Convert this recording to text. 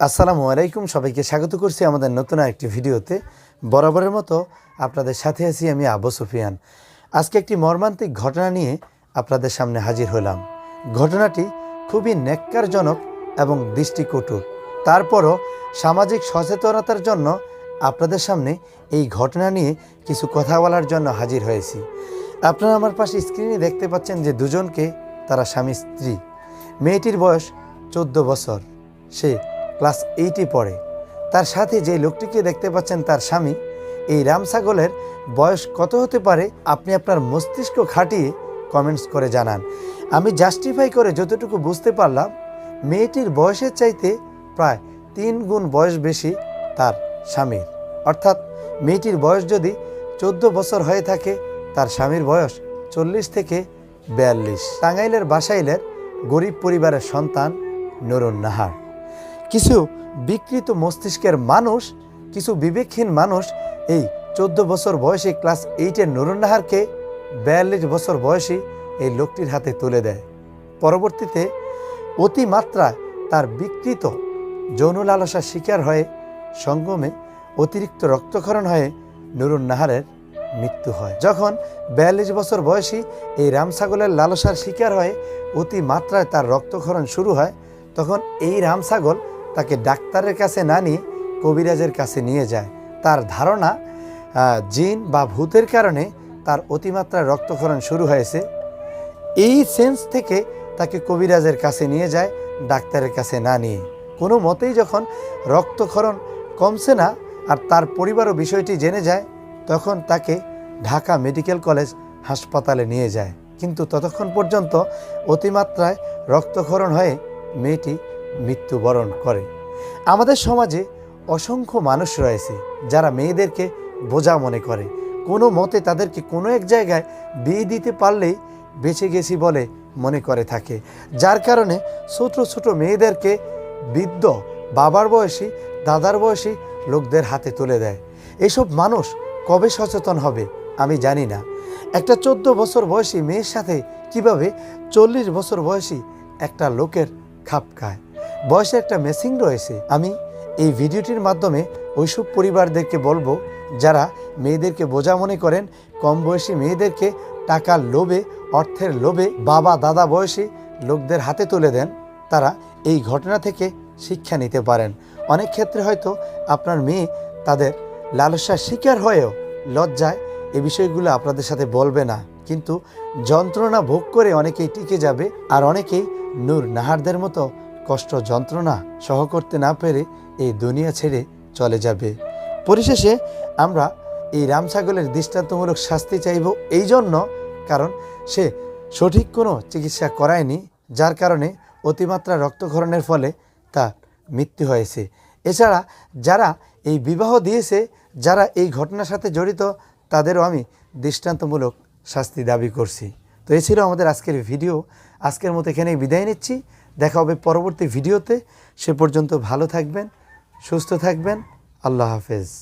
আসসালামু আলাইকুম, সবাইকে স্বাগত করছি আমাদের নতুন একটি ভিডিওতে। বরাবরের মতো আপনাদের সাথে আছি আমি আবু সুফিয়ান। আজকে একটি মর্মান্তিক ঘটনা নিয়ে আপনাদের সামনে হাজির হলাম। ঘটনাটি খুবই ন্যাক্কারজনক এবং দৃষ্টিকটু। তারপরও সামাজিক সচেতনতার জন্য আপনাদের সামনে এই ঘটনা নিয়ে কিছু কথা বলার জন্য হাজির হয়েছি। আপনারা আমার পাশে স্ক্রিনে দেখতে পাচ্ছেন যে দুজনকে, তারা স্বামী স্ত্রী। মেয়েটির বয়স 14 বছর, সে ক্লাস 8-এ পড়ে। তার সাথে যে লোকটিকে দেখতে পাচ্ছেন তার স্বামী। এই রাম ছাগলের বয়স কত হতে পারে আপনি আপনার মস্তিষ্ক খাটিয়ে কমেন্টস করে জানান। আমি জাস্টিফাই করে যতটুকু বুঝতে পারলাম, মেয়েটির বয়সের চাইতে প্রায় 3 গুণ বয়স বেশি তার স্বামীর। অর্থাৎ মেয়েটির বয়স যদি 14 বছর হয়ে থাকে, তার স্বামীর বয়স 40 থেকে 42। টাঙ্গাইলের বাসাইলের গরিব পরিবারের সন্তান নুরুন নাহার। কিছু বিকৃত মস্তিষ্কের মানুষ, কিছু বিবেকহীন মানুষ এই 14 বছর বয়সী ক্লাস 8-এর নুরুন নাহারকে 42 বছর বয়সী এই লোকটির হাতে তুলে দেয়। পরবর্তীতে অতিমাত্রায় তার বিকৃত যৌন লালসার শিকার হয়ে সঙ্গমে অতিরিক্ত রক্তক্ষরণ হয়ে নুরুন নাহারের মৃত্যু হয়। যখন 42 বছর বয়সী এই রাম ছাগলের লালসার শিকার হয়ে অতিমাত্রায় তার রক্তক্ষরণ শুরু হয়, তখন এই রাম ছাগল তাকে ডাক্তারের কাছে না নিয়ে কবিরাজের কাছে নিয়ে যায়। তার ধারণা জিন বা ভূতের কারণে তার অতিমাত্রায় রক্তক্ষরণ শুরু হয়েছে। এই সেন্স থেকে তাকে কবিরাজের কাছে নিয়ে যায়, ডাক্তারের কাছে না নিয়ে। কোনো মতেই যখন রক্তক্ষরণ কমছে না আর তার পরিবারও বিষয়টি জেনে যায়, তখন তাকে ঢাকা মেডিকেল কলেজ হাসপাতালে নিয়ে যায়। কিন্তু ততক্ষণ পর্যন্ত অতিমাত্রায় রক্তক্ষরণ হয়ে মেয়েটি মৃত্যুবরণ করে। আমাদের সমাজে অসংখ্য মানুষ রয়েছে যারা মেয়েদেরকে বোঝা মনে করে। কোনো মতে তাদেরকে কোনো এক জায়গায় বিয়ে দিতে পারলেই বেঁচে গেছি বলে মনে করে থাকে, যার কারণে ছোট ছোট মেয়েদেরকে বৃদ্ধ বাবার বয়সী, দাদার বয়সী লোকদের হাতে তুলে দেয়। এসব মানুষ কবে সচেতন হবে আমি জানি না। একটা 14 বছর বয়সী মেয়ের সাথে কিভাবে 40 বছর বয়সী একটা লোকের খাপ খায়। বয়সে একটা ম্যাচিং রয়েছে। আমি এই ভিডিওটির মাধ্যমে ওইসব পরিবারদেরকে বলবো যারা মেয়েদেরকে বোঝা মনে করেন, কম বয়সী মেয়েদেরকে টাকার লোভে, অর্থের লোভে বাবা দাদা বয়সী লোকদের হাতে তুলে দেন, তারা এই ঘটনা থেকে শিক্ষা নিতে পারেন। অনেক ক্ষেত্রে হয়তো আপনার মেয়ে তাদের লালসার শিকার হয়েও লজ্জায় এই বিষয়গুলো আপনাদের সাথে বলবে না, কিন্তু যন্ত্রণা ভোগ করে অনেকেই টিকে যাবে, আর অনেকেই নূর নাহারদের মতো কষ্ট যন্ত্রণা সহ করতে না পেরে এই দুনিয়া ছেড়ে চলে যাবে। পরিশেষে আমরা এই রাম ছাগলের দৃষ্টান্তমূলক শাস্তি চাইব এই জন্য, কারণ সে সঠিক কোনো চিকিৎসা করায়নি, যার কারণে অতিমাত্রা রক্তক্ষরণের ফলে তার মৃত্যু হয়েছে। এছাড়া যারা এই বিবাহ দিয়েছে, যারা এই ঘটনার সাথে জড়িত, তাদেরও আমি দৃষ্টান্তমূলক শাস্তি দাবি করছি। তো এই ছিল আমাদের আজকের ভিডিও। আজকের মতো এখানেই বিদায় নিচ্ছি। দেখা হবে পরবর্তী ভিডিওতে। সে পর্যন্ত ভালো থাকবেন, সুস্থ থাকবেন। আল্লাহ হাফেজ।